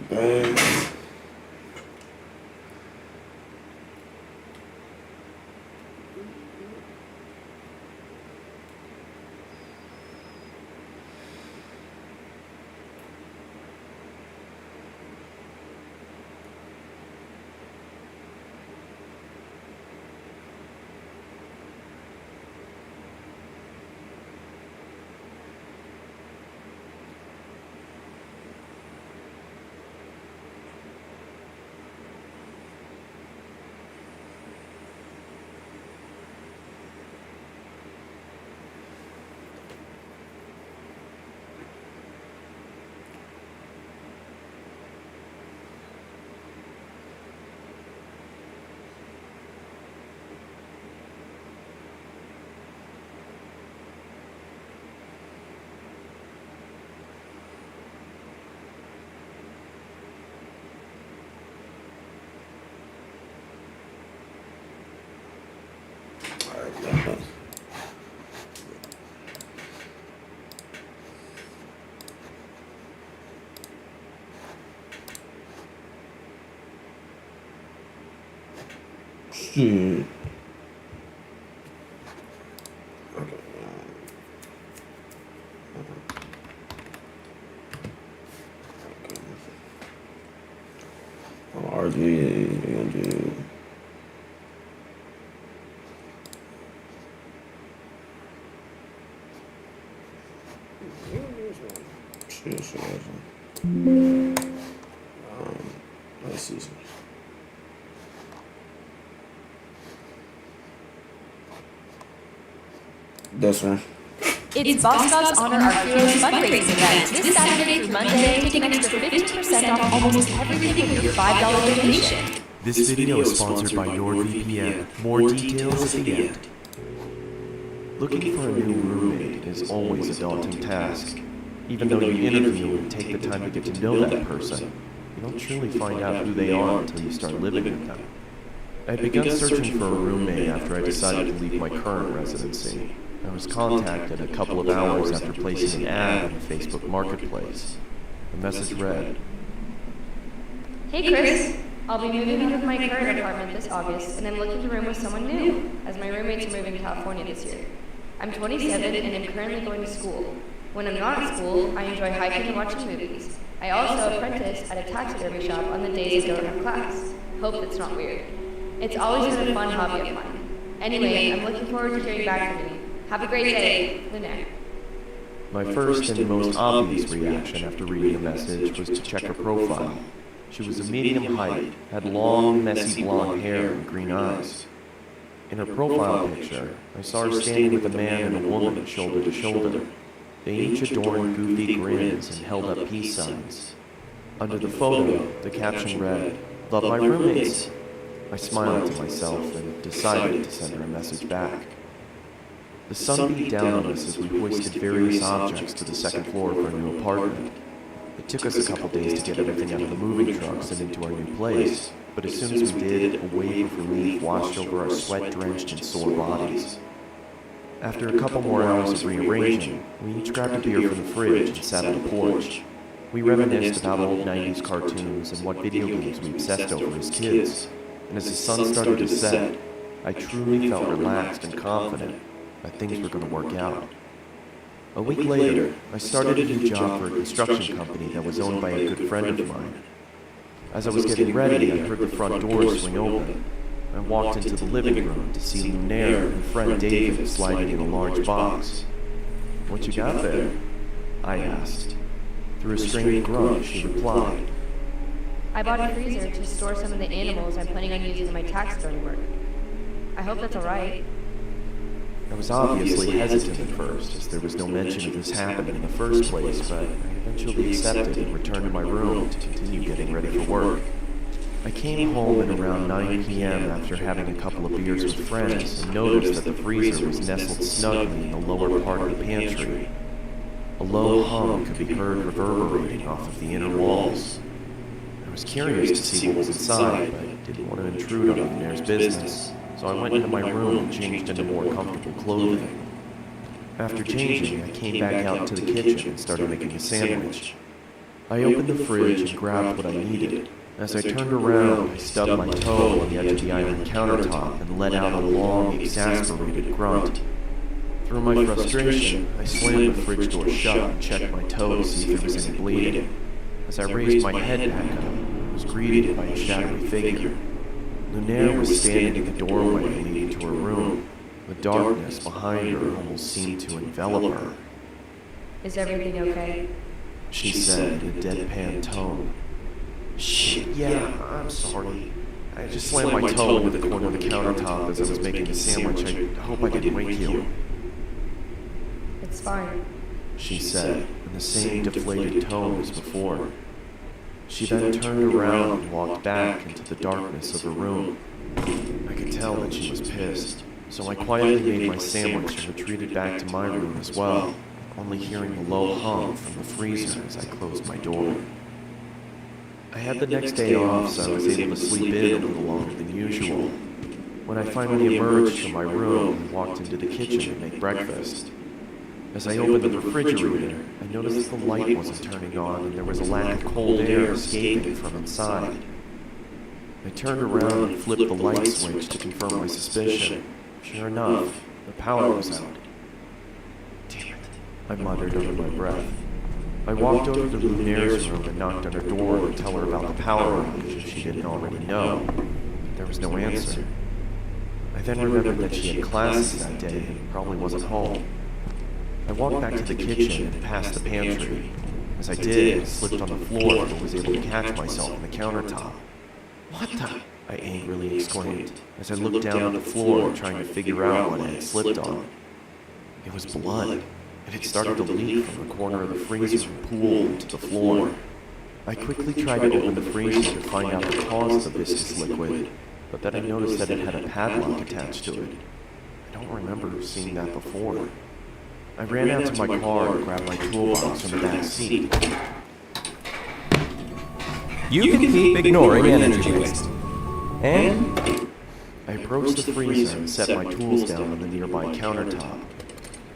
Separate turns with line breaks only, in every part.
bags. Shit. Okay. RG. Shit. Let's see. This one.
It's Boss Dogs Honor Our Heroes fundraising event this Saturday through Monday. Take an extra 15% off almost everything with your $5 donation.
This video is sponsored by NordVPN. More details at the end. Looking for a new roommate is always a daunting task. Even though you interview and take the time to get to know that person, you don't truly find out who they are until you start living with them. I had begun searching for a roommate after I decided to leave my current residency. I was contacted a couple of hours after placing an ad on the Facebook Marketplace. The message read,
"Hey Chris, I'll be moving out of my current apartment this August, and I'm looking to room with someone new, as my roommates are moving to California this year. I'm 27 and am currently going to school. When I'm not at school, I enjoy hiking and watching movies. I also apprentice at a taxidermy shop on the days I don't have class. Hope that's not weird. It's always been a fun hobby of mine. Anyway, I'm looking forward to hearing back from you. Have a great day, Lynette."
My first and most obvious reaction after reading the message was to check her profile. She was a medium height, had long, messy blonde hair and green eyes. In her profile picture, I saw her standing with a man and a woman shoulder to shoulder. They each adorned goofy grins and held up peace signs. Under the photo, the caption read, "Love my roommates." I smiled to myself and decided to send her a message back. The sun beat down on us as we hoisted various objects to the second floor of our new apartment. It took us a couple days to get everything out of the moving trucks and into our new place, but as soon as we did, a wave of relief washed over our sweat-drenched and sore bodies. After a couple more hours of rearranging, we each grabbed a beer from the fridge and sat on the porch. We reminisced about old 90s cartoons and what video games we obsessed over as kids, and as the sun started to set, I truly felt relaxed and confident that things were going to work out. A week later, I started a new job for a construction company that was owned by a good friend of mine. As I was getting ready, I heard the front door swing open. I walked into the living room to see Lunaire and her friend David sliding in a large box. "What you got there?" I asked. Through a strained grunt, she replied,
"I bought a freezer to store some of the animals I'm planning on using in my taxidermy work. I hope that's alright."
I was obviously hesitant at first, as there was no mention of this happening in the first place, but I eventually accepted and returned to my room to continue getting ready for work. I came home at around 9 p.m. after having a couple of beers with friends and noticed that the freezer was nestled snugly in the lower part of the pantry. A low hum could be heard reverberating off of the inner walls. I was curious to see what was inside, but didn't want to intrude on Lunaire's business. So I went into my room and changed into more comfortable clothing. After changing, I came back out to the kitchen and started making a sandwich. I opened the fridge and grabbed what I needed. As I turned around, I stubbed my toe on the edge of the iron countertop and let out a long, exasperated grunt. Through my frustration, I slammed the fridge door shut and checked my toe to see if there was any bleeding. As I raised my head back up, I was greeted by a shadowy figure. Lunaire was standing in the doorway leading to her room. The darkness behind her almost seemed to envelop her.
Is everything okay?
She said in a deadpan tone. Shit, yeah, I'm sorry. I just slammed my toe into the corner of the countertop as I was making a sandwich. I hope I didn't wake you.
It's fine.
She said, in the same deflated tone as before. She then turned around and walked back into the darkness of her room. I could tell that she was pissed, so I quietly made my sandwich and retreated back to my room as well, only hearing the low hum from the freezer as I closed my door. I had the next day off, so I was able to sleep in a little longer than usual. When I finally emerged from my room and walked into the kitchen to make breakfast, as I opened the refrigerator, I noticed the light wasn't turning on and there was a lack of cold air escaping from inside. I turned around and flipped the light switch to confirm my suspicion. Sure enough, the power was out. Damn it, I muttered under my breath. I walked over to Lunaire's room and knocked on her door to tell her about the power outage if she didn't already know. There was no answer. I then remembered that she had classes that day and probably wasn't home. I walked back to the kitchen and past the pantry. As I did, I slipped on the floor but was able to catch myself on the countertop. What the? I angrily exclaimed as I looked down at the floor trying to figure out what I had slipped on. It was blood. It had started to leak from the corner of the freezer and pool into the floor. I quickly tried to open the freezer to find out the cause of the viscous liquid, but then I noticed that it had a padlock attached to it. I don't remember seeing that before. I ran out to my car and grabbed my toolbox from the back seat.
You can keep ignoring energy waste. And
I approached the freezer and set my tools down on the nearby countertop.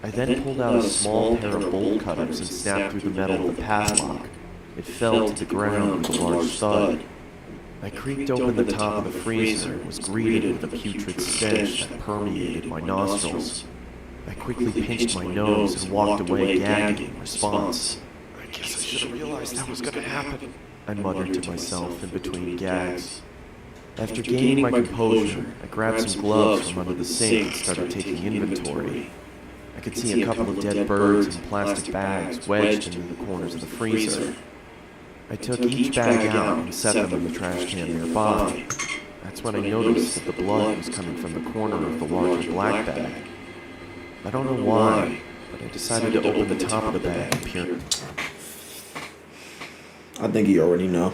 I then pulled out a small pair of bolt cutters and snapped through the metal of the padlock. It fell to the ground with a large thud. I creaked open the top of the freezer and was greeted with a putrid stench that permeated my nostrils. I quickly pinched my nose and walked away gagging in response. I guess I should have realized that was going to happen, I muttered to myself in between gags. After gaining my composure, I grabbed some gloves from under the sink and started taking inventory. I could see a couple of dead birds in plastic bags wedged into the corners of the freezer. I took each bag out and set them in the trash can nearby. That's when I noticed that the blood was coming from the corner of the larger black bag. I don't know why, but I decided to open the top of the bag and peer.
I think he already know.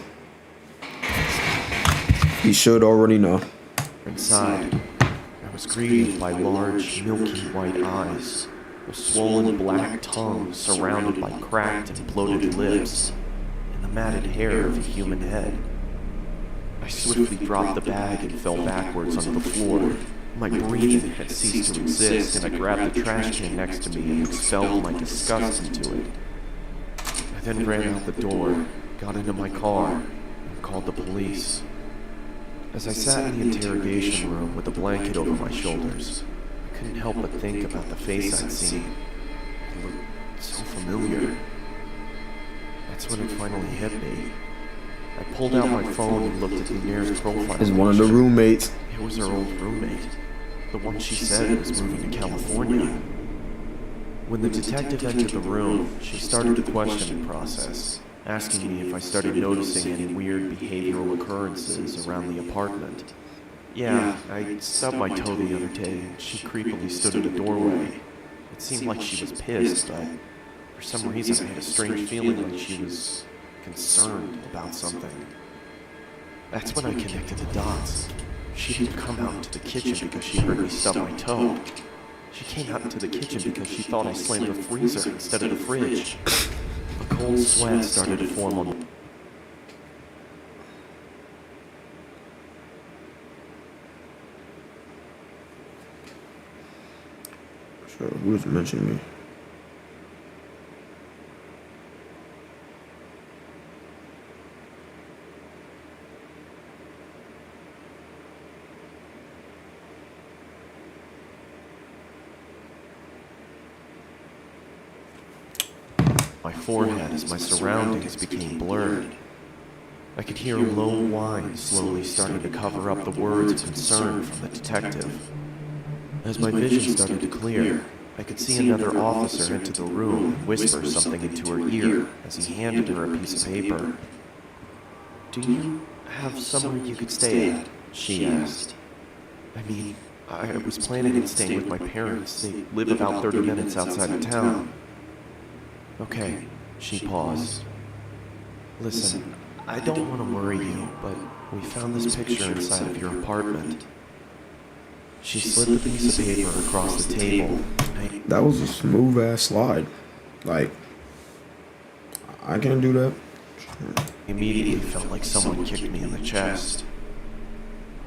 He should already know.
Inside, I was greeted by large, milky white eyes, a swollen black tongue surrounded by cracked and bloated lips, and the matted hair of a human head. I swiftly dropped the bag and fell backwards onto the floor. My breathing had ceased to exist, and I grabbed the trash can next to me and expelled my disgust into it. I then ran out the door, got into my car, and called the police. As I sat in the interrogation room with a blanket over my shoulders, I couldn't help but think about the face I'd seen. It looked so familiar. That's when it finally hit me. I pulled out my phone and looked at Lunaire's profile.
Is one of the roommates.
It was her old roommate, the one she said was moving to California. When the detective entered the room, she started the questioning process, asking me if I started noticing any weird behavioral occurrences around the apartment. Yeah, I stubbed my toe the other day, and she creepily stood in the doorway. It seemed like she was pissed, but for some reason I had a strange feeling like she was concerned about something. That's when I connected the dots. She didn't come out into the kitchen because she heard me stub my toe. She came out into the kitchen because she thought I slammed the freezer instead of the fridge. A cold sweat started to form on me.
So who's mentioning me?
forehead as my surroundings became blurred. I could hear a low whine slowly starting to cover up the words of concern from the detective. As my vision started to clear, I could see another officer enter the room and whisper something into her ear as he handed her a piece of paper. "Do you have somewhere you could stay at?" she asked. "I mean, I was planning on staying with my parents. They live about 30 minutes outside of town." "Okay," she paused. "Listen, I don't want to worry you, but we found this picture inside of your apartment." She slid the piece of paper across the table.
That was a smooth ass slide. Like, I can't do that.
Immediately felt like someone kicked me in the chest.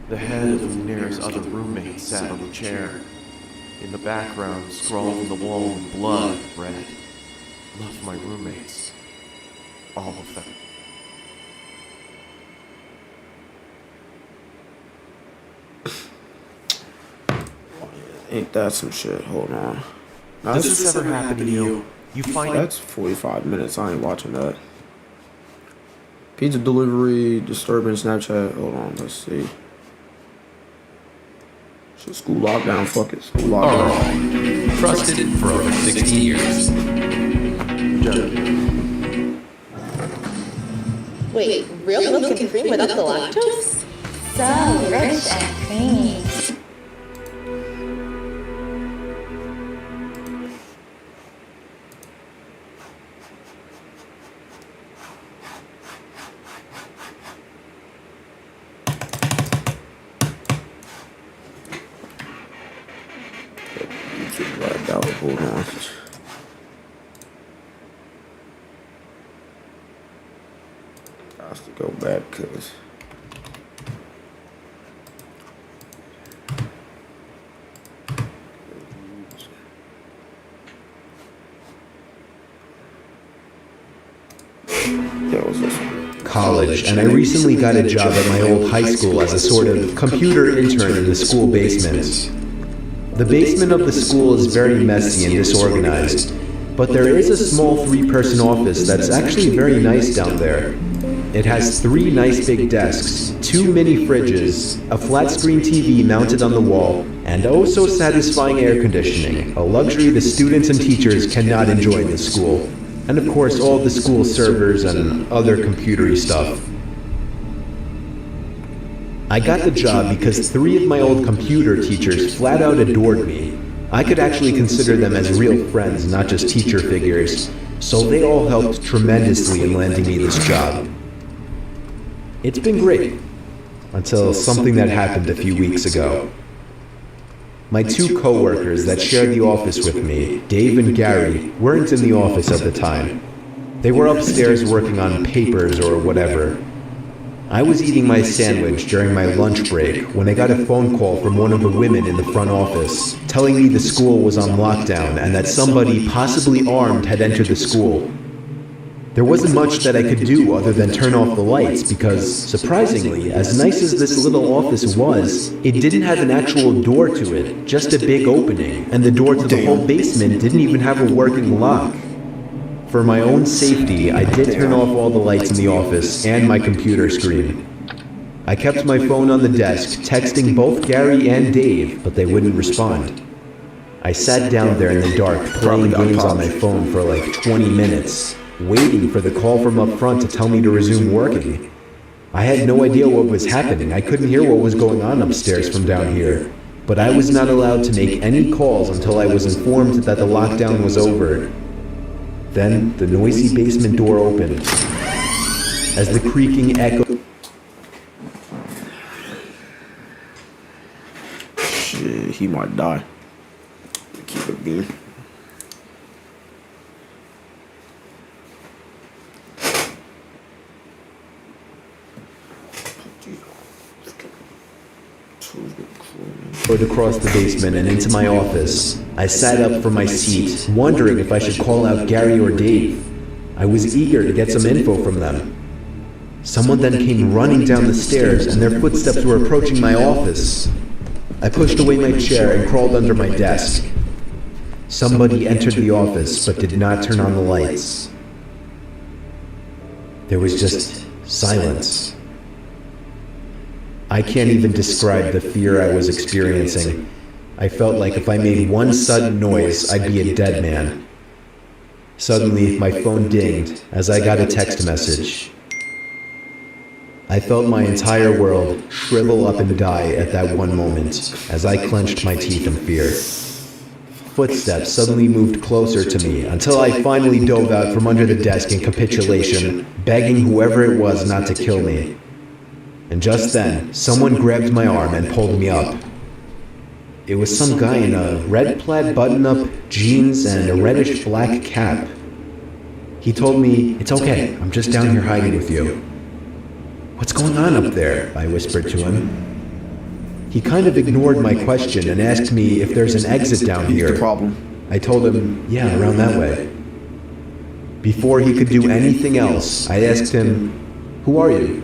The head of Munir's other roommate sat on the chair. In the background, scrawled on the wall in blood, read, "Love my roommates. All of them."
Ain't that some shit? Hold on.
Does this ever happen to you? You find it...
That's 45 minutes. I ain't watching that. Pizza delivery, disturbance, Snapchat. Hold on, let's see. So school lockdown, fuck it. School lockdown.
Alright. Trusted for over 60 years.
Wait, real milk and cream without the lactose?
So rich and creamy.
Right out. Hold on. I have to go back because what's this one?
College, and I recently got a job at my old high school as a sort of computer intern in the school basement. The basement of the school is very messy and disorganized, but there is a small 3-person office that's actually very nice down there. It has 3 nice big desks, 2 mini fridges, a flat screen TV mounted on the wall, and oh so satisfying air conditioning, a luxury the students and teachers cannot enjoy in the school. And of course all the school servers and other computery stuff. I got the job because 3 of my old computer teachers flat out adored me. I could actually consider them as real friends, not just teacher figures, so they all helped tremendously in landing me this job. It's been great, until something that happened a few weeks ago. My 2 co-workers that shared the office with me, Dave and Gary, weren't in the office at the time. They were upstairs working on papers or whatever. I was eating my sandwich during my lunch break when I got a phone call from one of the women in the front office telling me the school was on lockdown and that somebody, possibly armed, had entered the school. There wasn't much that I could do other than turn off the lights because, surprisingly, as nice as this little office was, it didn't have an actual door to it, just a big opening, and the door to the whole basement didn't even have a working lock. For my own safety, I did turn off all the lights in the office and my computer screen. I kept my phone on the desk, texting both Gary and Dave, but they wouldn't respond. I sat down there in the dark, playing games on my phone for like 20 minutes, waiting for the call from up front to tell me to resume working. I had no idea what was happening. I couldn't hear what was going on upstairs from down here, but I was not allowed to make any calls until I was informed that the lockdown was over. Then, the noisy basement door opened. As the creaking echo...
Shit, he might die. Keep it being.
across the basement and into my office. I sat up from my seat, wondering if I should call out Gary or Dave. I was eager to get some info from them. Someone then came running down the stairs, and their footsteps were approaching my office. I pushed away my chair and crawled under my desk. Somebody entered the office, but did not turn on the lights. There was just silence. I can't even describe the fear I was experiencing. I felt like if I made one sudden noise, I'd be a dead man. Suddenly, my phone dinged as I got a text message. I felt my entire world shrivel up and die at that one moment as I clenched my teeth in fear. Footsteps suddenly moved closer to me until I finally dove out from under the desk in capitulation, begging whoever it was not to kill me. And just then, someone grabbed my arm and pulled me up. It was some guy in a red plaid button-up, jeans, and a reddish-black cap. He told me, "It's okay, I'm just down here hiding with you." "What's going on up there?" I whispered to him. He kind of ignored my question and asked me if there's an exit down here.
The problem.
I told him, "Yeah, around that way." Before he could do anything else, I asked him, "Who are you?"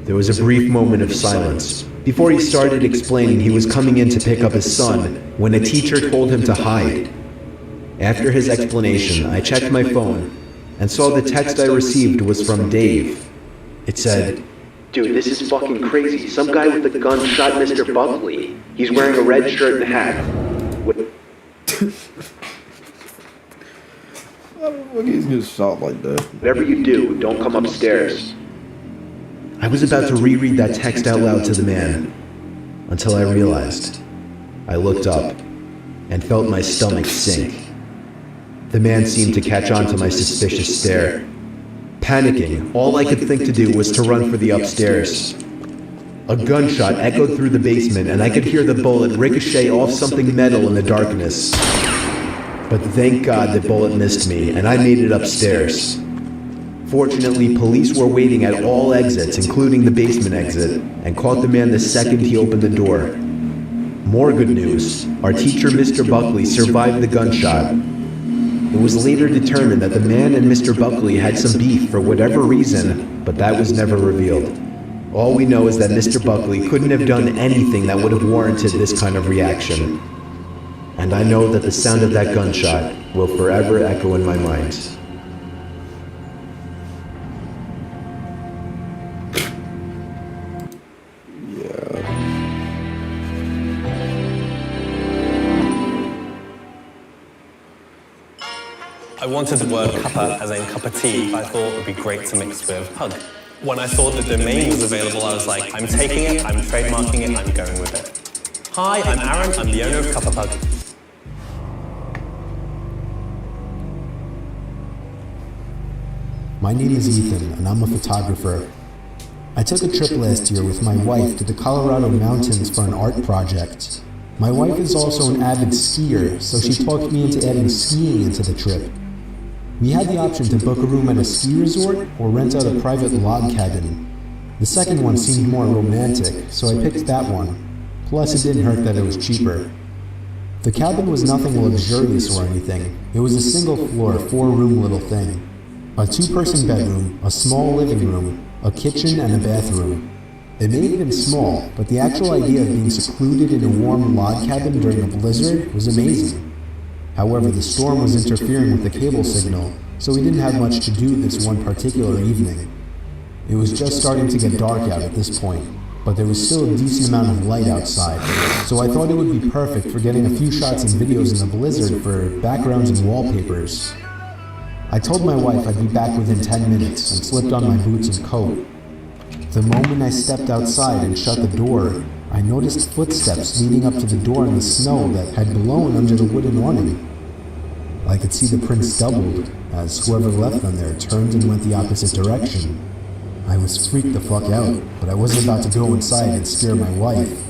There was a brief moment of silence. Before he started explaining he was coming in to pick up his son, when a teacher told him to hide. After his explanation, I checked my phone and saw the text I received was from Dave. It said, "Dude, this is fucking crazy. Some guy with a gun shot Mr. Buckley. He's wearing a red shirt and hat.
He's just shot like that.
Whatever you do, don't come upstairs." I was about to reread that text out loud to the man, until I realized. I looked up and felt my stomach sink. The man seemed to catch on to my suspicious stare. Panicking, all I could think to do was to run for the upstairs. A gunshot echoed through the basement and I could hear the bullet ricochet off something metal in the darkness. But thank God the bullet missed me and I made it upstairs. Fortunately, police were waiting at all exits, including the basement exit, and caught the man the second he opened the door. More good news. Our teacher, Mr. Buckley, survived the gunshot. It was later determined that the man and Mr. Buckley had some beef for whatever reason, but that was never revealed. All we know is that Mr. Buckley couldn't have done anything that would have warranted this kind of reaction. And I know that the sound of that gunshot will forever echo in my mind.
I wanted the word cuppa, as in cup of tea, I thought would be great to mix with hug. When I saw the domain was available, I was like, I'm taking it, I'm trademarking it, I'm going with it. Hi, I'm Aaron, I'm the owner of Cuppa Pug.
My name is Ethan, and I'm a photographer. I took a trip last year with my wife to the Colorado mountains for an art project. My wife is also an avid skier, so she talked me into adding skiing into the trip. We had the option to book a room at a ski resort or rent out a private log cabin. The second one seemed more romantic, so I picked that one. Plus, it didn't hurt that it was cheaper. The cabin was nothing luxurious or anything. It was a single-floor, 4-room little thing. A 2-person bedroom, a small living room, a kitchen, and a bathroom. It may have been small, but the actual idea of being secluded in a warm log cabin during a blizzard was amazing. However, the storm was interfering with the cable signal, so we didn't have much to do this one particular evening. It was just starting to get dark out at this point, but there was still a decent amount of light outside, so I thought it would be perfect for getting a few shots and videos in the blizzard for backgrounds and wallpapers. I told my wife I'd be back within 10 minutes and slipped on my boots and coat. The moment I stepped outside and shut the door, I noticed footsteps leading up to the door in the snow that had blown under the wooden awning. I could see the prints doubled as whoever left them there turned and went the opposite direction. I was freaked the fuck out, but I wasn't about to go inside and scare my wife.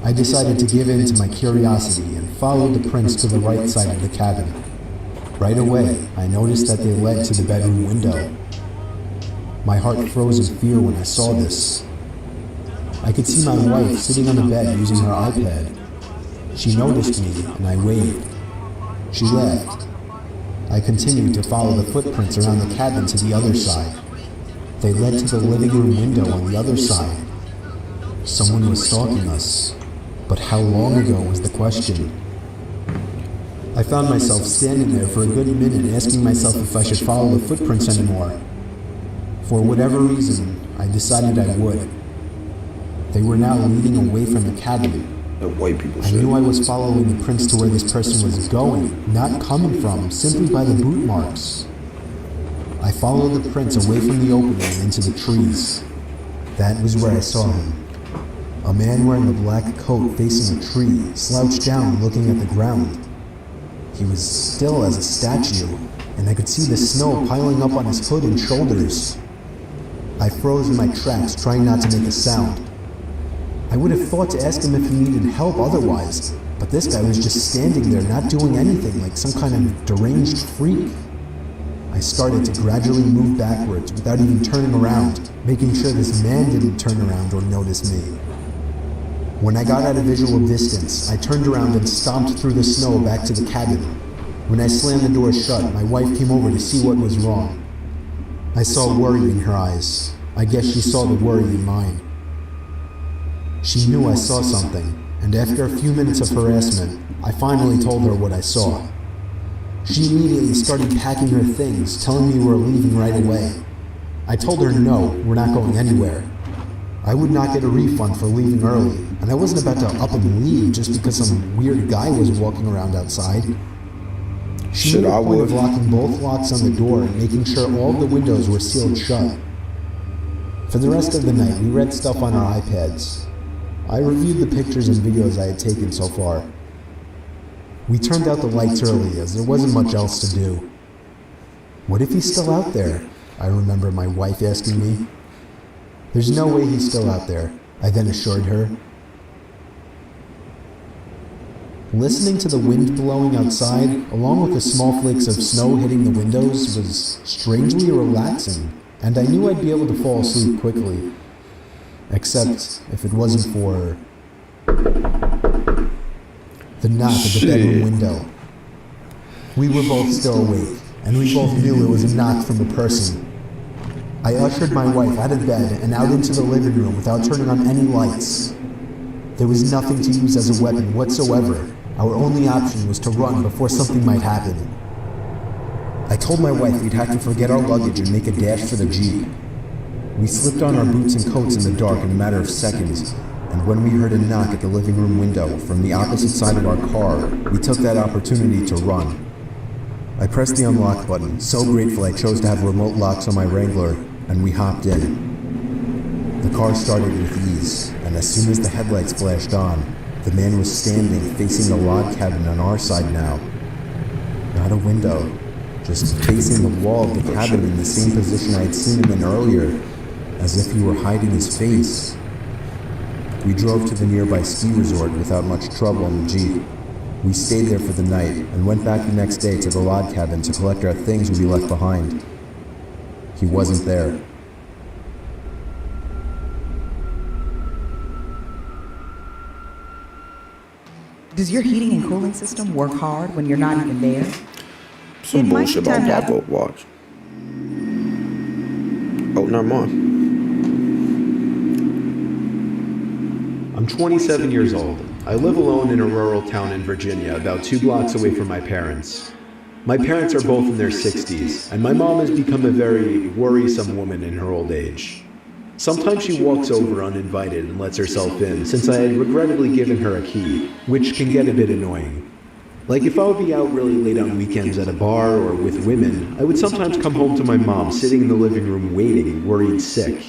I decided to give in to my curiosity and followed the prints to the right side of the cabin. Right away, I noticed that they led to the bedroom window. My heart froze in fear when I saw this. I could see my wife sitting on the bed using her iPad. She noticed me and I waved. She left. I continued to follow the footprints around the cabin to the other side. They led to the living room window on the other side. Someone was stalking us, but how long ago was the question? I found myself standing there for a good minute asking myself if I should follow the footprints anymore. For whatever reason, I decided I would. They were now leading away from the cabin.
The white people
I
shit.
knew I was following the prints to where this person was going, not coming from, simply by the boot marks. I followed the prints away from the opening and into the trees. That was where I saw him. A man wearing a black coat facing a tree, slouched down looking at the ground. He was still as a statue, and I could see the snow piling up on his hood and shoulders. I froze in my tracks, trying not to make a sound. I would have thought to ask him if he needed help otherwise, but this guy was just standing there not doing anything, like some kind of deranged freak. I started to gradually move backwards without even turning around, making sure this man didn't turn around or notice me. When I got at a visual distance, I turned around and stomped through the snow back to the cabin. When I slammed the door shut, my wife came over to see what was wrong. I saw worry in her eyes. I guess she saw the worry in mine. She knew I saw something, and after a few minutes of harassment, I finally told her what I saw. She immediately started packing her things, telling me we're leaving right away. I told her no, we're not going anywhere. I would not get a refund for leaving early, and I wasn't about to up and leave just because some weird guy was walking around outside. She made a point of locking both locks on the door and making sure all the windows were sealed shut. For the rest of the night, we read stuff on our iPads. I reviewed the pictures and videos I had taken so far. We turned out the lights early as there wasn't much else to do. What if he's still out there? I remember my wife asking me. There's no way he's still out there, I then assured her. Listening to the wind blowing outside, along with the small flakes of snow hitting the windows, was strangely relaxing, and I knew I'd be able to fall asleep quickly. Except if it wasn't for the knock at the bedroom window. We were both still awake, and we both knew it was a knock from a person. I ushered my wife out of bed and out into the living room without turning on any lights. There was nothing to use as a weapon whatsoever. Our only option was to run before something might happen. I told my wife we'd have to forget our luggage and make a dash for the Jeep. We slipped on our boots and coats in the dark in a matter of seconds, and when we heard a knock at the living room window from the opposite side of our car, we took that opportunity to run. I pressed the unlock button, so grateful I chose to have remote locks on my Wrangler, and we hopped in. The car started with ease, and as soon as the headlights flashed on, the man was standing facing the log cabin on our side now. Not a window, just facing the wall of the cabin in the same position I had seen him in earlier, as if he were hiding his face. We drove to the nearby ski resort without much trouble in the Jeep. We stayed there for the night and went back the next day to the log cabin to collect our things we left behind. He wasn't there.
Does your heating and cooling system work hard when you're not even there?
Some bullshit about Black Watch. Oh, never mind.
I'm 27 years old. I live alone in a rural town in Virginia, about 2 blocks away from my parents. My parents are both in their 60s, and my mom has become a very worrisome woman in her old age. Sometimes she walks over uninvited and lets herself in, since I had regrettably given her a key, which can get a bit annoying. Like if I would be out really late on weekends at a bar or with women, I would sometimes come home to my mom sitting in the living room waiting, worried sick.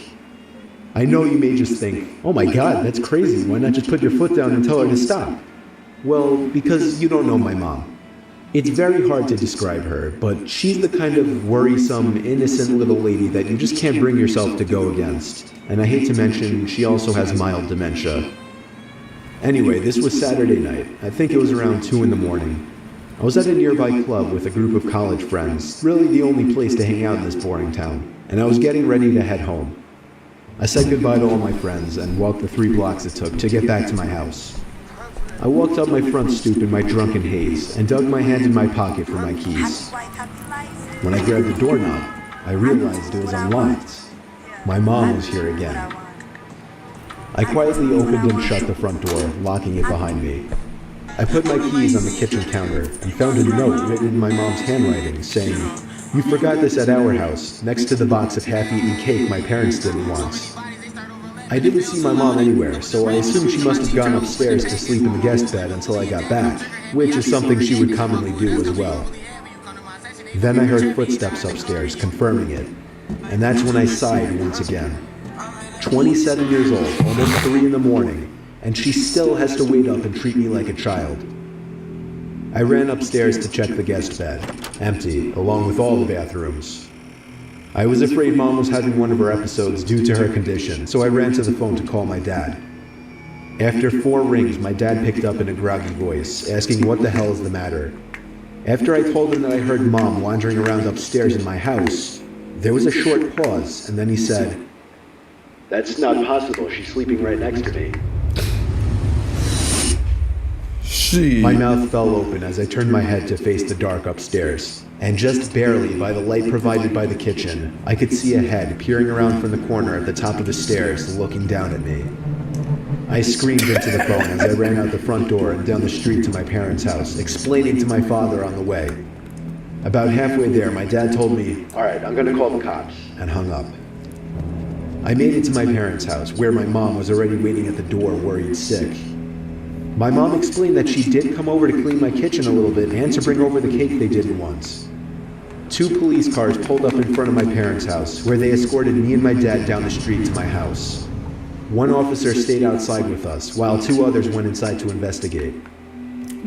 I know you may just think, oh my god, that's crazy, why not just put your foot down and tell her to stop? Well, because you don't know my mom. It's very hard to describe her, but she's the kind of worrisome, innocent little lady that you just can't bring yourself to go against. And I hate to mention, she also has mild dementia. Anyway, this was Saturday night. I think it was around 2 in the morning. I was at a nearby club with a group of college friends, really the only place to hang out in this boring town, and I was getting ready to head home. I said goodbye to all my friends and walked the 3 blocks it took to get back to my house. I walked up my front stoop in my drunken haze and dug my hand in my pocket for my keys. When I grabbed the doorknob, I realized it was unlocked. My mom was here again. I quietly opened and shut the front door, locking it behind me. I put my keys on the kitchen counter and found a note written in my mom's handwriting saying, You forgot this at our house, next to the box of half-eaten cake my parents did once. I didn't see my mom anywhere, so I assumed she must have gone upstairs to sleep in the guest bed until I got back, which is something she would commonly do as well. Then I heard footsteps upstairs, confirming it, and that's when I sighed once again. 27 years old, almost 3 in the morning, and she still has to wait up and treat me like a child. I ran upstairs to check the guest bed, empty, along with all the bathrooms. I was afraid Mom was having one of her episodes due to her condition, so I ran to the phone to call my dad. After 4 rings, my dad picked up in a groggy voice, asking what the hell is the matter. After I told him that I heard Mom wandering around upstairs in my house, there was a short pause, and then he said, "That's not possible, she's sleeping right next to me." My mouth fell open as I turned my head to face the dark upstairs, and just barely by the light provided by the kitchen, I could see a head peering around from the corner at the top of the stairs, looking down at me. I screamed into the phone as I ran out the front door and down the street to my parents' house, explaining to my father on the way. About halfway there, my dad told me, "All right, I'm gonna call the cops," and hung up. I made it to my parents' house, where my mom was already waiting at the door, worried sick. My mom explained that she did come over to clean my kitchen a little bit and to bring over the cake they did once. 2 police cars pulled up in front of my parents' house, where they escorted me and my dad down the street to my house. 1 officer stayed outside with us, while 2 others went inside to investigate.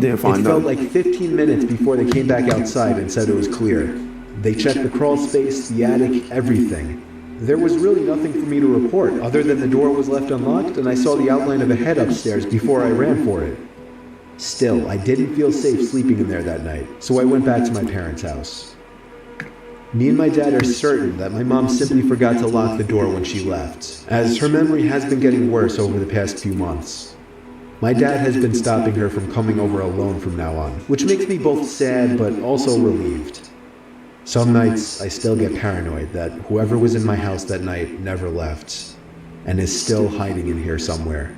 It felt like 15 minutes before they came back outside and said it was clear. They checked the crawl space, the attic, everything. There was really nothing for me to report, other than the door was left unlocked and I saw the outline of a head upstairs before I ran for it. Still, I didn't feel safe sleeping in there that night, so I went back to my parents' house. Me and my dad are certain that my mom simply forgot to lock the door when she left, as her memory has been getting worse over the past few months. My dad has been stopping her from coming over alone from now on, which makes me both sad but also relieved. Some nights, I still get paranoid that whoever was in my house that night never left, and is still hiding in here somewhere.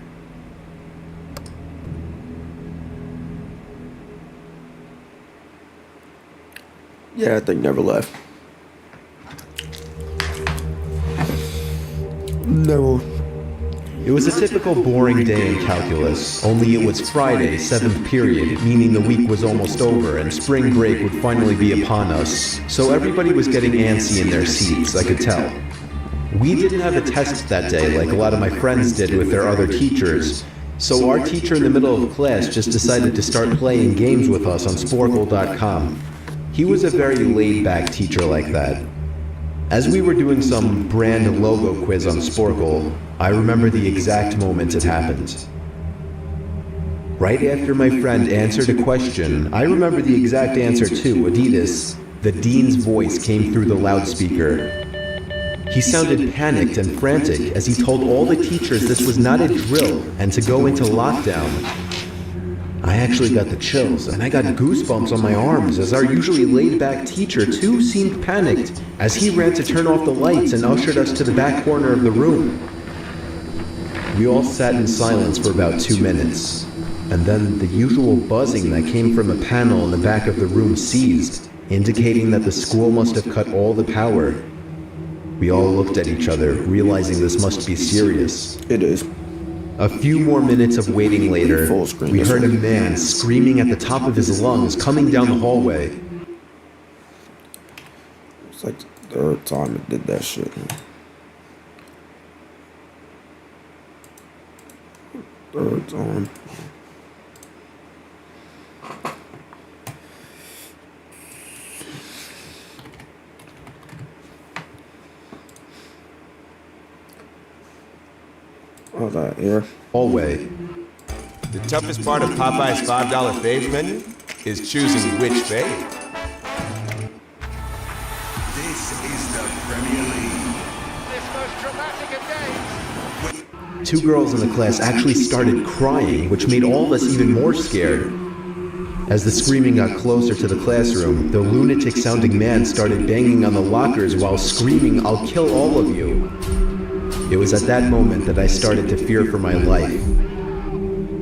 Yeah, that thing never left. No.
It was a typical boring day in calculus, only it was Friday, 7th period, meaning the week was almost over and spring break would finally be upon us, so everybody was getting antsy in their seats, I could tell. We didn't have a test that day like a lot of my friends did with their other teachers, so our teacher in the middle of class just decided to start playing games with us on Sporkle.com. He was a very laid-back teacher like that. As we were doing some brand logo quiz on Sporkle, I remember the exact moment it happened. Right after my friend answered a question, I remember the exact answer too, Adidas. The dean's voice came through the loudspeaker. He sounded panicked and frantic as he told all the teachers this was not a drill and to go into lockdown. I actually got the chills, and I got goosebumps on my arms as our usually laid-back teacher too seemed panicked as he ran to turn off the lights and ushered us to the back corner of the room. We all sat in silence for about 2 minutes, and then the usual buzzing that came from a panel in the back of the room ceased, indicating that the school must have cut all the power. We all looked at each other, realizing this must be serious.
It is.
A few more minutes of waiting later, we heard a man screaming at the top of his lungs coming down the hallway.
It's like the 3rd time it did that shit. 3rd time. Oh, that here.
Hallway.
The toughest part of Popeye's $5 faves menu is choosing which fave.
This is the Premier League. This most dramatic of games.
2 girls in the class actually started crying, which made all of us even more scared. As the screaming got closer to the classroom, the lunatic-sounding man started banging on the lockers while screaming, "I'll kill all of you." It was at that moment that I started to fear for my life.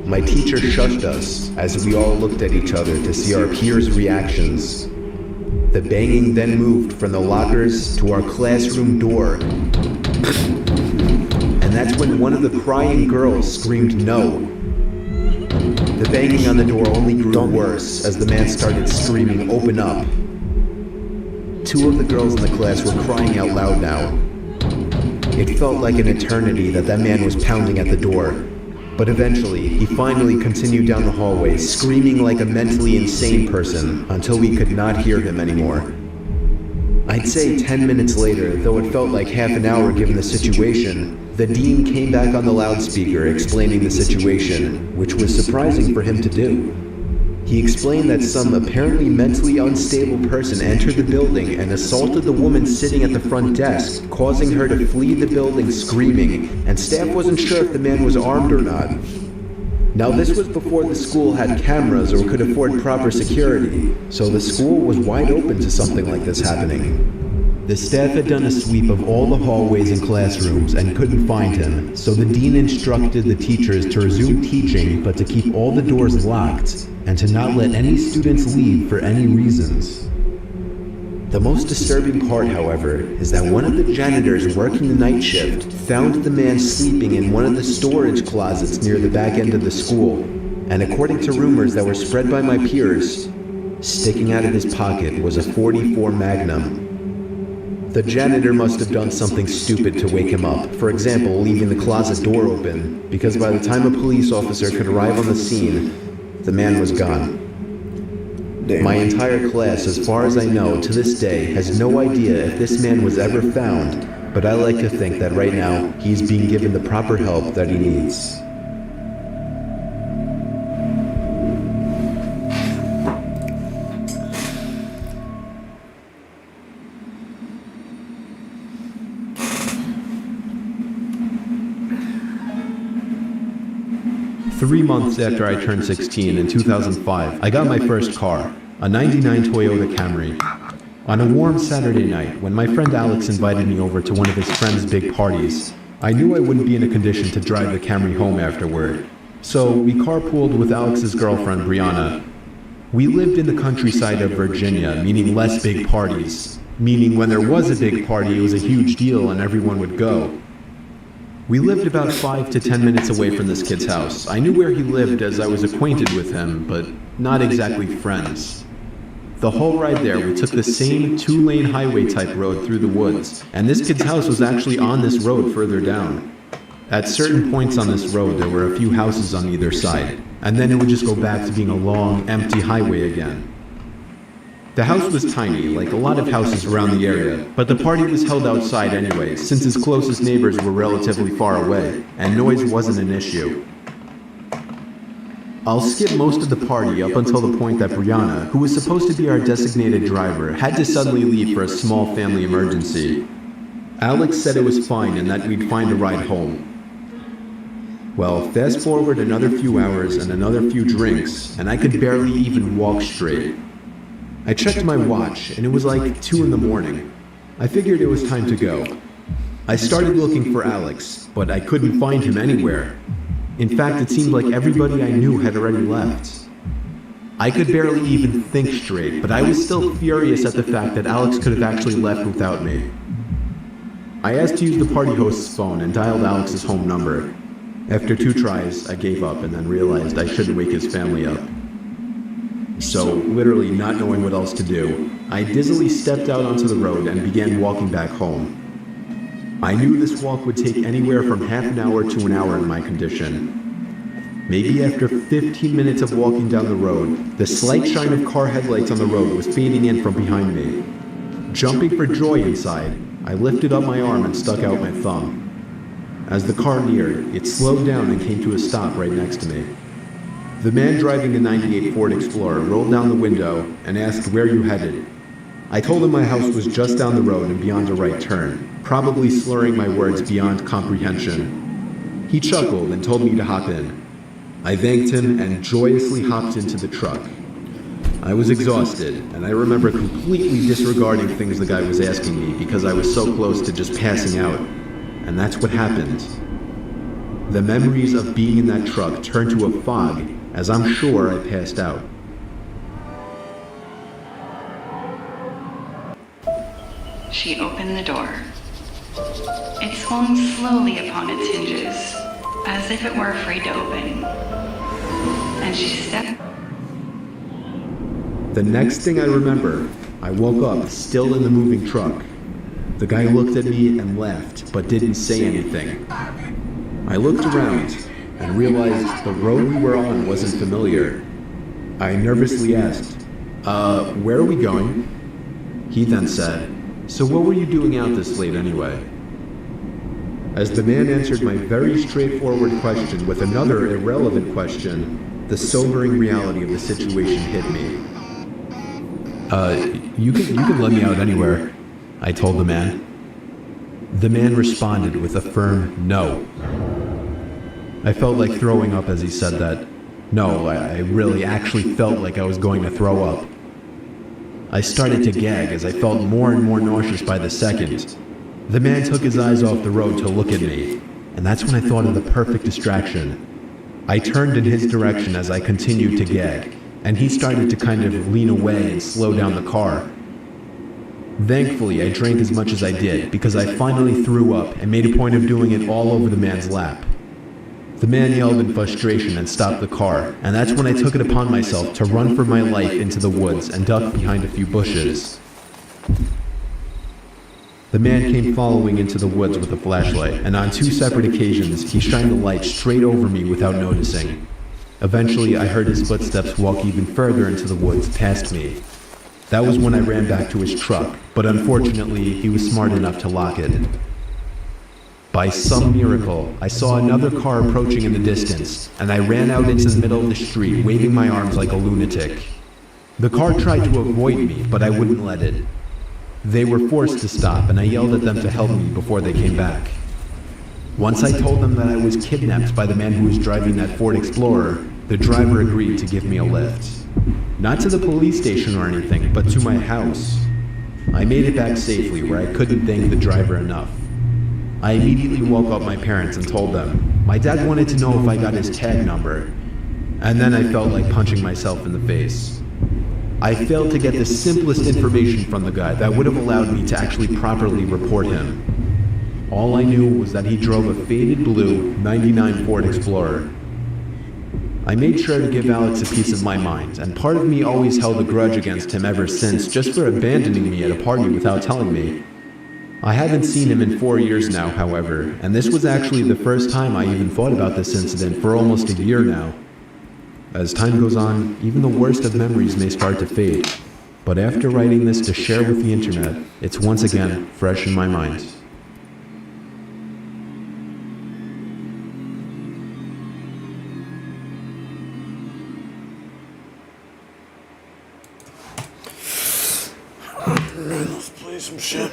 My teacher shushed us as we all looked at each other to see our peers' reactions. The banging then moved from the lockers to our classroom door. And that's when one of the crying girls screamed no. The banging on the door only grew worse as the man started screaming, "Open up." Two of the girls in the class were crying out loud now. It felt like an eternity that man was pounding at the door. But eventually, he finally continued down the hallway, screaming like a mentally insane person until we could not hear him anymore. I'd say 10 minutes later, though it felt like half an hour given the situation, the dean came back on the loudspeaker explaining the situation, which was surprising for him to do. He explained that some apparently mentally unstable person entered the building and assaulted the woman sitting at the front desk, causing her to flee the building screaming, and staff wasn't sure if the man was armed or not. Now this was before the school had cameras or could afford proper security, so the school was wide open to something like this happening. The staff had done a sweep of all the hallways and classrooms and couldn't find him, so the dean instructed the teachers to resume teaching but to keep all the doors locked and to not let any students leave for any reasons. The most disturbing part, however, is that one of the janitors working the night shift found the man sleeping in one of the storage closets near the back end of the school, and according to rumors that were spread by my peers, sticking out of his pocket was a .44 Magnum. The janitor must have done something stupid to wake him up, for example, leaving the closet door open, because by the time a police officer could arrive on the scene, the man was gone.
Damn.
My entire class, as far as I know, to this day, has no idea if this man was ever found, but I like to think that right now, he's being given the proper help that he needs. Three months after I turned 16 in 2005, I got my first car, a '99 Toyota Camry. On a warm Saturday night, when my friend Alex invited me over to one of his friend's big parties, I knew I wouldn't be in a condition to drive the Camry home afterward. So we carpooled with Alex's girlfriend, Brianna. We lived in the countryside of Virginia, meaning less big parties. Meaning when there was a big party, it was a huge deal and everyone would go. We lived about 5 to 10 minutes away from this kid's house. I knew where he lived as I was acquainted with him, but not exactly friends. The whole ride there, we took the same 2-lane highway type road through the woods, and this kid's house was actually on this road further down. At certain points on this road, there were a few houses on either side, and then it would just go back to being a long, empty highway again. The house was tiny, like a lot of houses around the area, but the party was held outside anyway, since his closest neighbors were relatively far away, and noise wasn't an issue. I'll skip most of the party up until the point that Brianna, who was supposed to be our designated driver, had to suddenly leave for a small family emergency. Alex said it was fine and that we'd find a ride home. Well, fast forward another few hours and another few drinks, and I could barely even walk straight. I checked my watch, and it was like 2 in the morning. I figured it was time to go. I started looking for Alex, but I couldn't find him anywhere. In fact, it seemed like everybody I knew had already left. I could barely even think straight, but I was still furious at the fact that Alex could have actually left without me. I asked to use the party host's phone and dialed Alex's home number. After 2 tries, I gave up and then realized I shouldn't wake his family up. So, literally not knowing what else to do, I dizzily stepped out onto the road and began walking back home. I knew this walk would take anywhere from half an hour to an hour in my condition. Maybe after 15 minutes of walking down the road, the slight shine of car headlights on the road was fading in from behind me. Jumping for joy inside, I lifted up my arm and stuck out my thumb. As the car neared, it slowed down and came to a stop right next to me. The man driving the '98 Ford Explorer rolled down the window and asked where you headed. I told him my house was just down the road and beyond a right turn, probably slurring my words beyond comprehension. He chuckled and told me to hop in. I thanked him and joyously hopped into the truck. I was exhausted, and I remember completely disregarding things the guy was asking me because I was so close to just passing out. And that's what happened. The memories of being in that truck turned to a fog, as I'm sure I passed out.
she opened the door. It swung slowly upon its hinges, as if it were afraid to open. And she stepped.
The next thing I remember, I woke up still in the moving truck. The guy looked at me and laughed, but didn't say anything. I looked around and realized the road we were on wasn't familiar. I nervously asked, where are we going? He then said, so what were you doing out this late anyway? As the man answered my very straightforward question with another irrelevant question, the sobering reality of the situation hit me. You can let me out anywhere, I told the man. The man responded with a firm no. I felt like throwing up as he said that. No, I really actually felt like I was going to throw up. I started to gag as I felt more and more nauseous by the second. The man took his eyes off the road to look at me, and that's when I thought of the perfect distraction. I turned in his direction as I continued to gag, and he started to kind of lean away and slow down the car. Thankfully, I drank as much as I did because I finally threw up and made a point of doing it all over the man's lap. The man yelled in frustration and stopped the car, and that's when I took it upon myself to run for my life into the woods and duck behind a few bushes. The man came following into the woods with a flashlight, and on 2 separate occasions, he shined the light straight over me without noticing. Eventually, I heard his footsteps walk even further into the woods past me. That was when I ran back to his truck, but unfortunately, he was smart enough to lock it. By some miracle, I saw another car approaching in the distance, and I ran out into the middle of the street, waving my arms like a lunatic. The car tried to avoid me, but I wouldn't let it. They were forced to stop, and I yelled at them to help me before they came back. Once I told them that I was kidnapped by the man who was driving that Ford Explorer, the driver agreed to give me a lift. Not to the police station or anything, but to my house. I made it back safely, where I couldn't thank the driver enough. I immediately woke up my parents and told them. My dad wanted to know if I got his tag number, and then I felt like punching myself in the face. I failed to get the simplest information from the guy that would have allowed me to actually properly report him. All I knew was that he drove a faded blue '99 Ford Explorer. I made sure to give Alex a piece of my mind, and part of me always held a grudge against him ever since, just for abandoning me at a party without telling me. I haven't seen him in 4 years now, however, and this was actually the first time I even thought about this incident for almost a year now. As time goes on, even the worst of memories may start to fade, but after writing this to share with the internet, it's once again fresh in my mind.
Man, let's play some shit.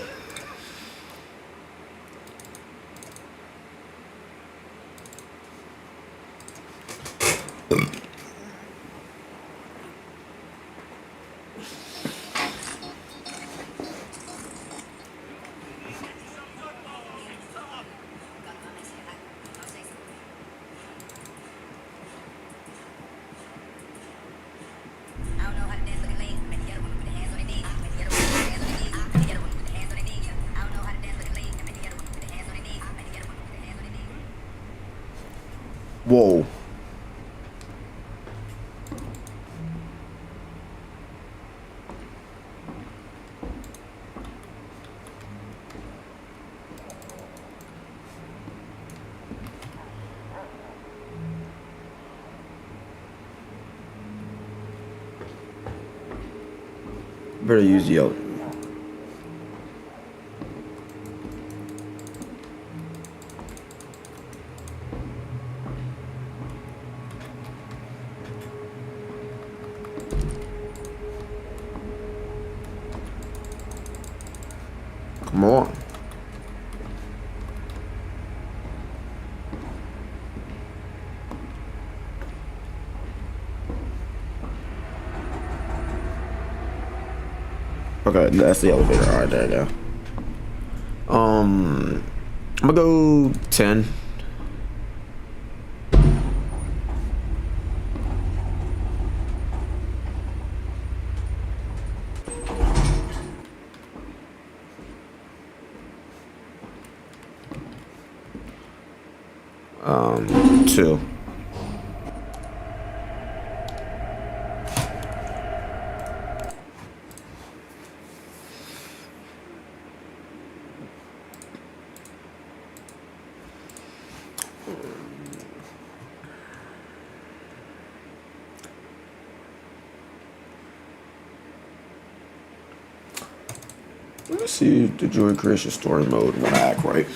Whoa. Better use Yelp. Come on. Okay, that's the elevator. Alright, there you go. I'm gonna go 10. 2. Let's see if the Joy Creation story mode will act right.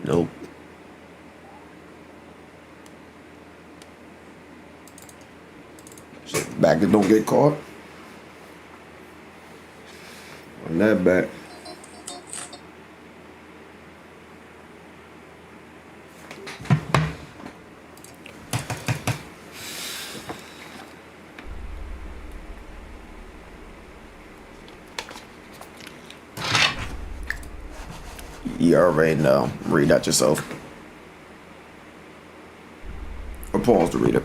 Nope. So back and don't get caught. On that back. You already know. Read that yourself. Or pause to read it.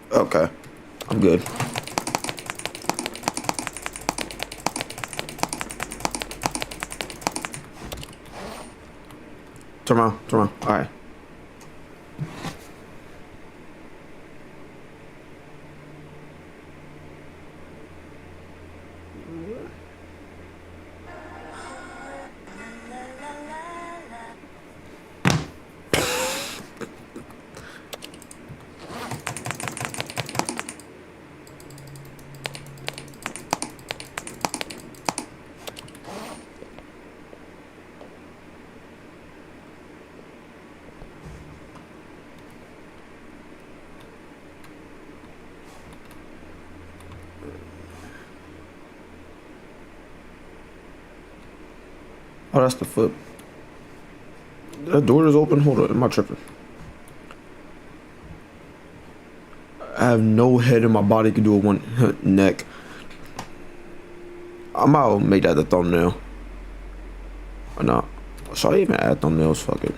Okay, I'm good. Turn around, turn around. All right. Oh, that's the foot. That door is open. Hold on, am I tripping? I have no head in my body. Can do a one neck. I'm out. Make that the thumbnail. Or not? Should I even add thumbnails? Fuck it.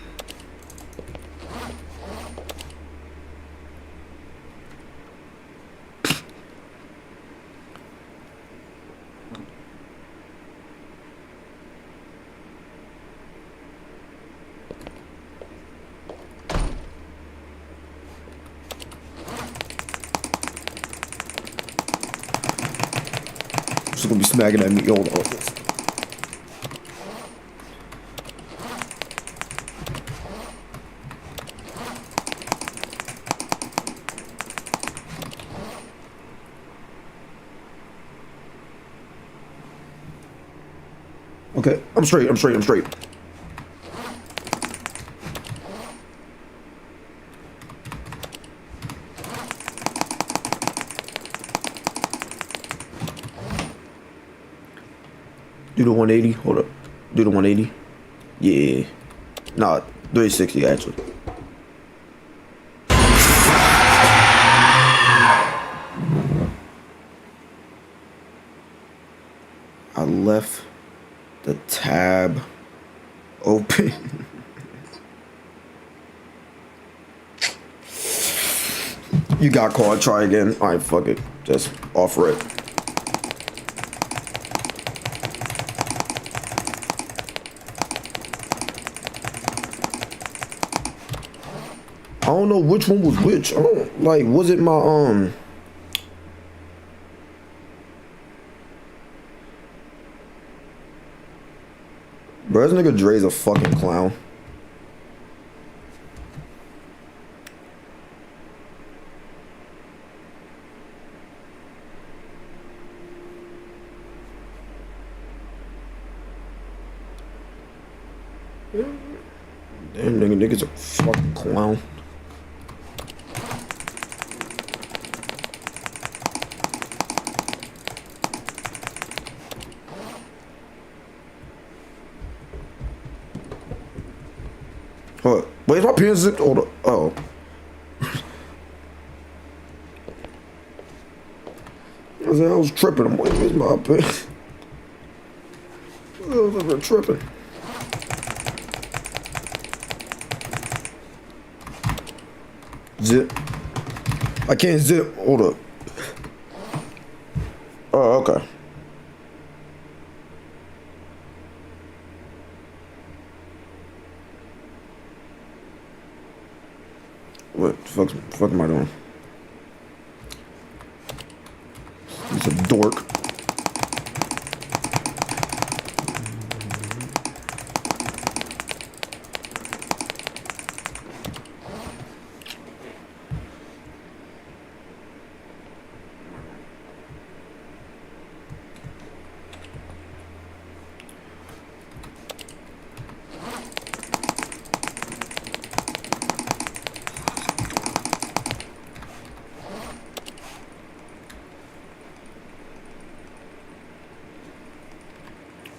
She's gonna be smacking at me. Hold on. Okay, I'm straight. I'm straight. I'm straight. Do the 180. Hold up. Do the 180. Yeah. Nah, 360 actually. I left the tab open. You got caught. Try again. All right, fuck it. Just offer it. I don't know which one was which. I don't, like, was it my Bro, this nigga Dre's a fucking clown. Damn, nigga's a fucking clown. What? Wait, my pen zipped. Hold up. Oh. I was tripping. I'm like, where's my pen? I was over tripping. Zip. I can't zip. Hold up. Oh, okay. What the fuck am I doing? He's a dork.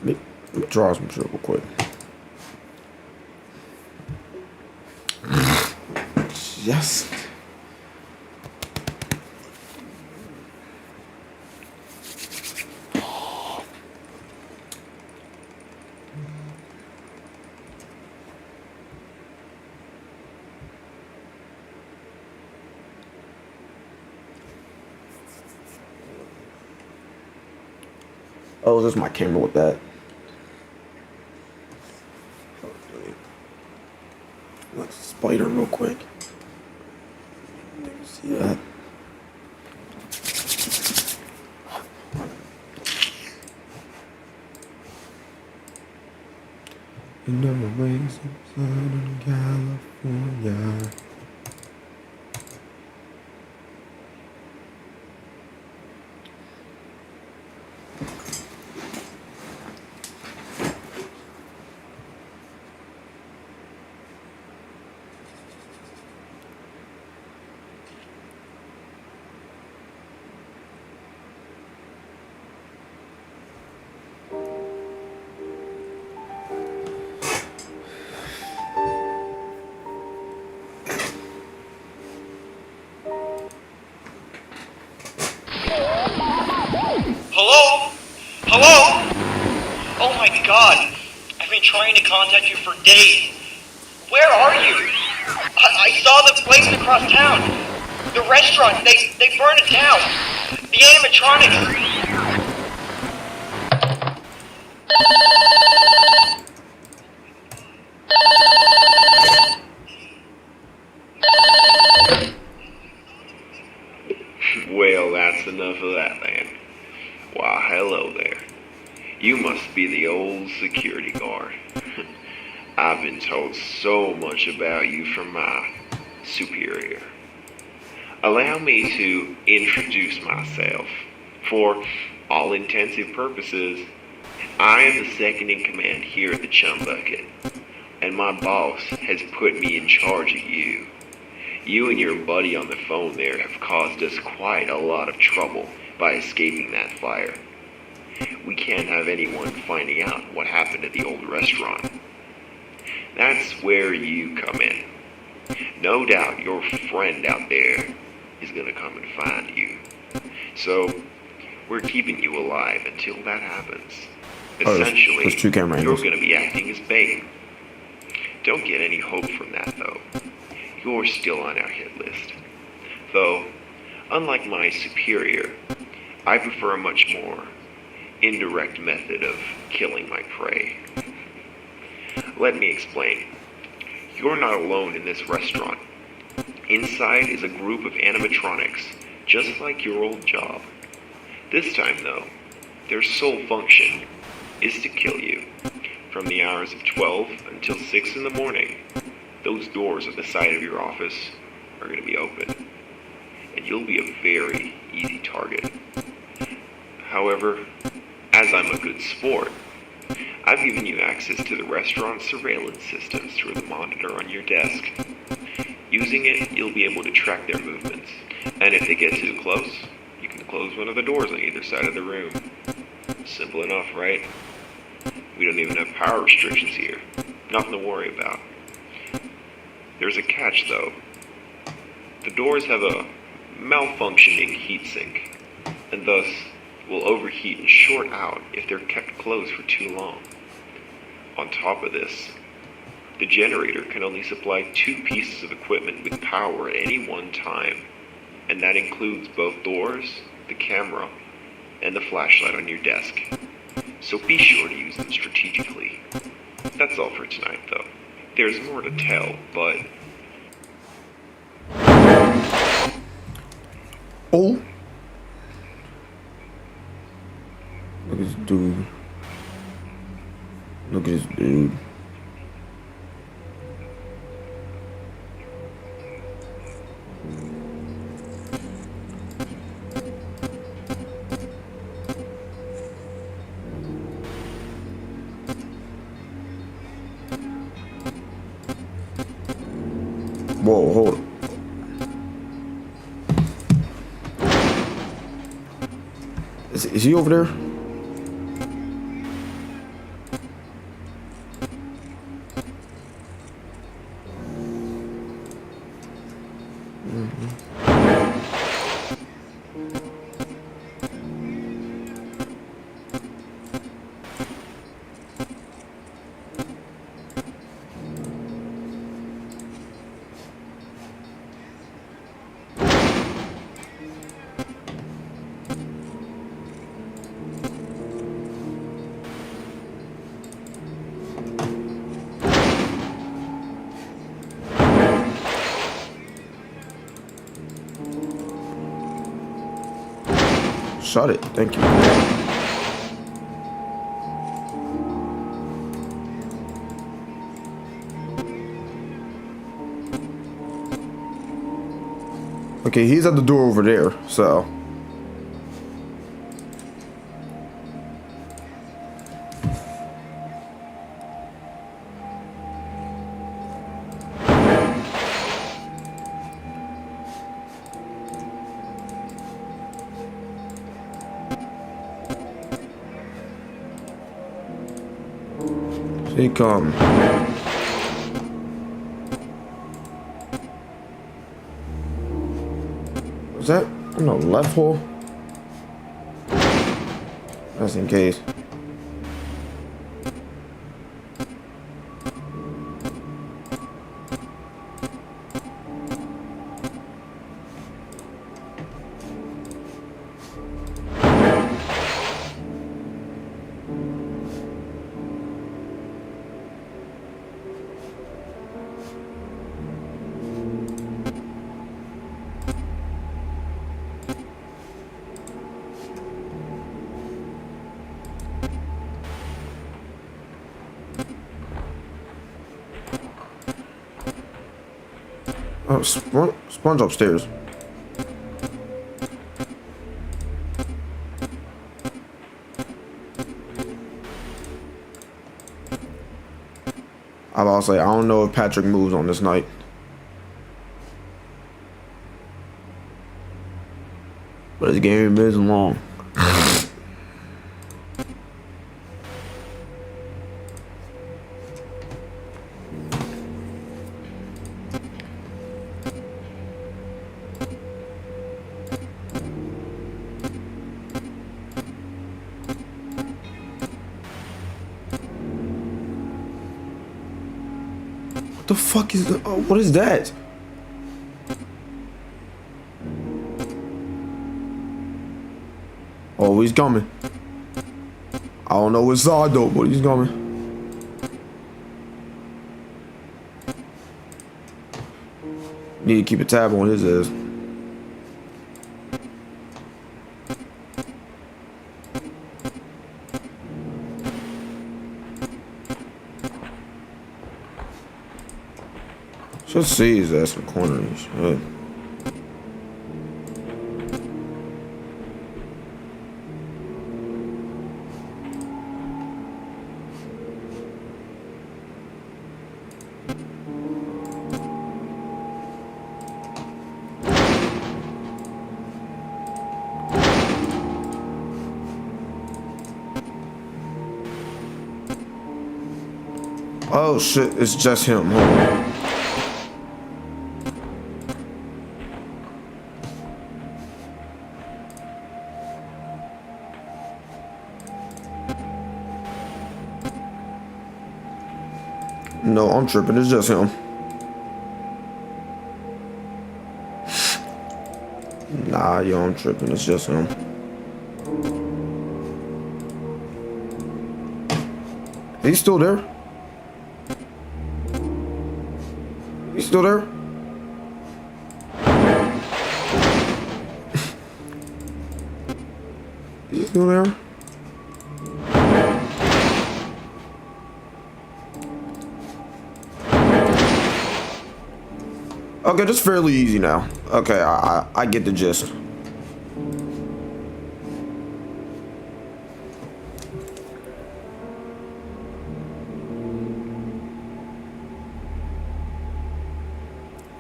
Let me draw some shit real quick. Yes. Oh, this is my camera with that. Let's spider real quick. See that? You know my ways in Southern California.
Hello? Hello? Oh my god. I've been trying to contact you for days. Where are you? I saw the place across town. The restaurant, they burned it down. The animatronics.
Well, that's enough of that, man. Why, hello there. You must be the old security guard. I've been told so much about you from my superior. Allow me to introduce myself. For all intensive purposes, I am the second in command here at the Chum Bucket, and my boss has put me in charge of you. You and your buddy on the phone there have caused us quite a lot of trouble by escaping that fire. We can't have anyone finding out what happened at the old restaurant. That's where you come in. No doubt your friend out there is gonna come and find you. So, we're keeping you alive until that happens. Essentially,
there's two camera
you're
angles.
gonna be acting as bait. Don't get any hope from that, though. You're still on our hit list. Though, unlike my superior, I prefer a much more indirect method of killing my prey. Let me explain. You're not alone in this restaurant. Inside is a group of animatronics, just like your old job. This time, though, their sole function is to kill you. from the hours of 12 until 6 in the morning, those doors at the side of your office are going to be open, and you'll be a very easy target. However, as I'm a good sport, I've given you access to the restaurant surveillance systems through the monitor on your desk. Using it, you'll be able to track their movements, and if they get too close, you can close one of the doors on either side of the room. Simple enough, right? We don't even have power restrictions here. Nothing to worry about. There's a catch, though. The doors have a malfunctioning heatsink, and thus will overheat and short out if they're kept closed for too long. On top of this, the generator can only supply 2 pieces of equipment with power at any one time, and that includes both doors, the camera, and the flashlight on your desk. So be sure to use them strategically. That's all for tonight, though. There's more to tell, but...
Oh! Look at this dude. Look at this dude. Whoa, hold on. Is he over there? Shut it, thank you. Okay, he's at the door over there, so. He come. Was that on the left hole? Just in case. Oh, Sponge upstairs. I was like, I don't know if Patrick moves on this night. But this game is long. What the fuck is the, oh, what is that? Oh, he's coming. I don't know what's side though, but he's coming. Need to keep a tab on his ass. Should see his ass in the corner. Should. Oh shit, it's just him. Hold on. No, I'm tripping. It's just him. Nah, yo, I'm tripping. It's just him. He's still there? He's still there? He's still there? Okay, that's fairly easy now. Okay, I get the gist.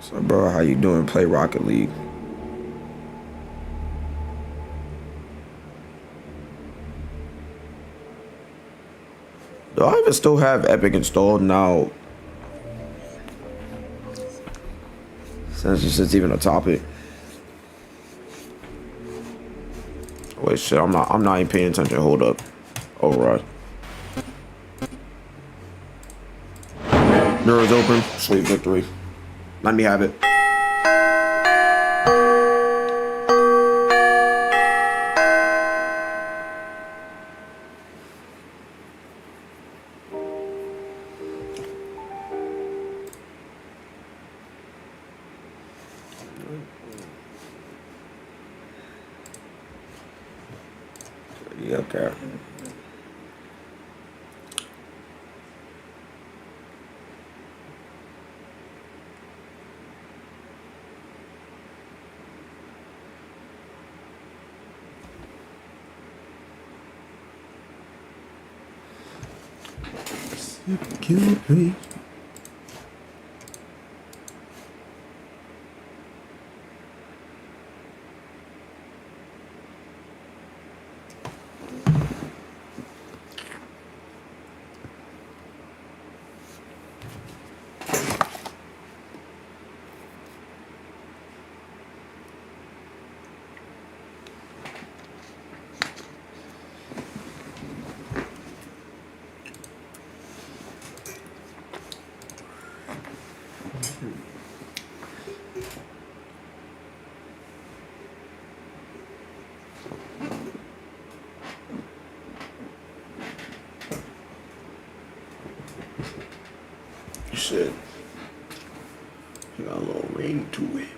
So, bro, how you doing? Play Rocket League. Do I even still have Epic installed now? Since it's even a topic. Wait, shit, I'm not even paying attention. Hold up. Override. Doors open. Sweet victory. Let me have it. Yeah, okay. Security. Shit. Got a little ring to it.